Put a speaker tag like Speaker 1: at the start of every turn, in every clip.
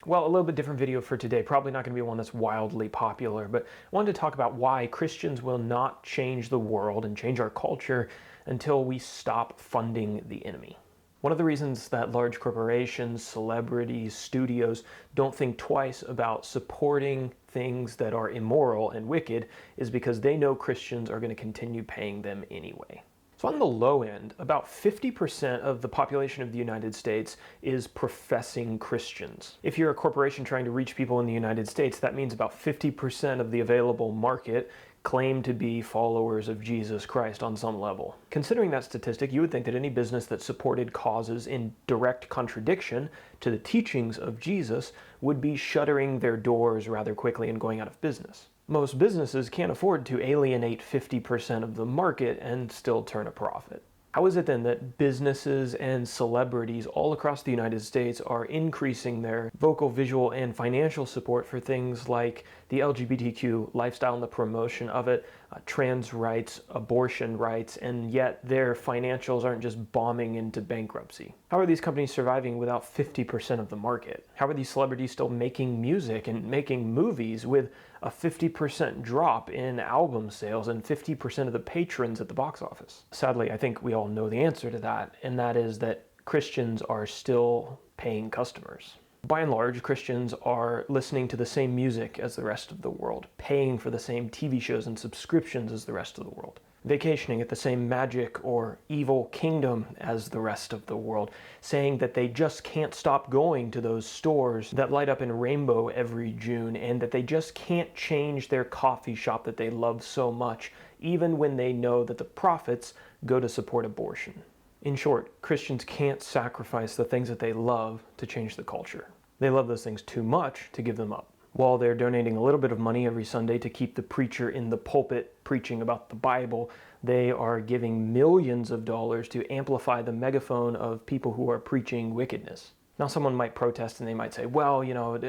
Speaker 1: Well, a little bit different video for today. Probably not going to be one that's wildly popular, but I wanted to talk about why Christians will not change the world and change our culture until we stop funding the enemy. One of the reasons that large corporations, celebrities, studios don't think twice about supporting things that are immoral and wicked is because they know Christians are going to continue paying them anyway. So on the low end, about 50% of the population of the United States is professing Christians. If you're a corporation trying to reach people in the United States, that means about 50% of the available market claim to be followers of Jesus Christ on some level. Considering that statistic, you would think that any business that supported causes in direct contradiction to the teachings of Jesus would be shuttering their doors rather quickly and going out of business. Most businesses can't afford to alienate 50% of the market and still turn a profit. How is it then that businesses and celebrities all across the United States are increasing their vocal, visual, and financial support for things like the LGBTQ lifestyle and the promotion of it, trans rights, abortion rights, and yet their financials aren't just bombing into bankruptcy? How are these companies surviving without 50% of the market? How are these celebrities still making music and making movies with a 50% drop in album sales and 50% of the patrons at the box office? Sadly, I think we all know the answer to that, and that is that Christians are still paying customers. By and large, Christians are listening to the same music as the rest of the world, paying for the same TV shows and subscriptions as the rest of the world, vacationing at the same magic or evil kingdom as the rest of the world, saying that they just can't stop going to those stores that light up in rainbow every June, and that they just can't change their coffee shop that they love so much, even when they know that the profits go to support abortion. In short, Christians can't sacrifice the things that they love to change the culture. They love those things too much to give them up. While they're donating a little bit of money every Sunday to keep the preacher in the pulpit preaching about the Bible, they are giving millions of dollars to amplify the megaphone of people who are preaching wickedness. Now, someone might protest and they might say, well,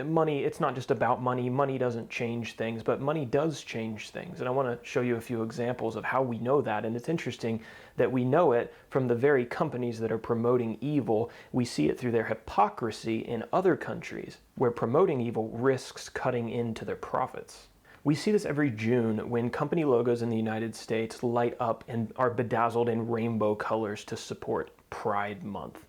Speaker 1: money, it's not just about money. Money doesn't change things, but money does change things. And I want to show you a few examples of how we know that. And it's interesting that we know it from the very companies that are promoting evil. We see it through their hypocrisy in other countries where promoting evil risks cutting into their profits. We see this every June when company logos in the United States light up and are bedazzled in rainbow colors to support Pride Month.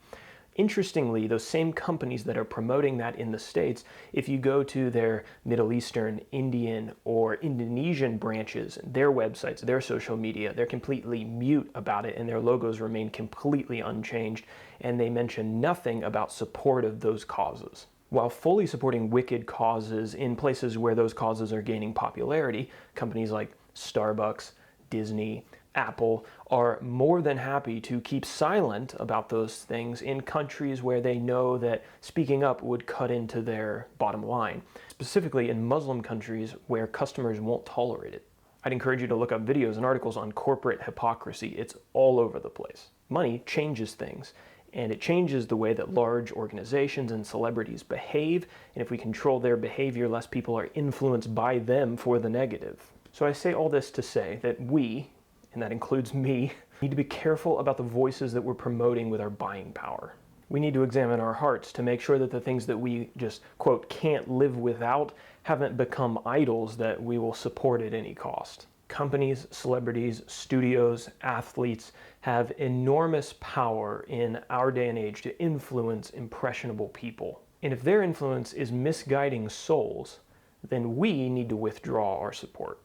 Speaker 1: Interestingly, those same companies that are promoting that in the States, if you go to their Middle Eastern, Indian, or Indonesian branches, their websites, their social media, they're completely mute about it and their logos remain completely unchanged, and they mention nothing about support of those causes. While fully supporting wicked causes in places where those causes are gaining popularity, companies like Starbucks, Disney, Apple are more than happy to keep silent about those things in countries where they know that speaking up would cut into their bottom line, specifically in Muslim countries where customers won't tolerate it. I'd encourage you to look up videos and articles on corporate hypocrisy. It's all over the place. Money changes things, and it changes the way that large organizations and celebrities behave, and if we control their behavior, less people are influenced by them for the negative. So I say all this to say that we, and that includes me, need to be careful about the voices that we're promoting with our buying power. We need to examine our hearts to make sure that the things that we just, quote, can't live without haven't become idols that we will support at any cost. Companies, celebrities, studios, athletes have enormous power in our day and age to influence impressionable people. And if their influence is misguiding souls, then we need to withdraw our support.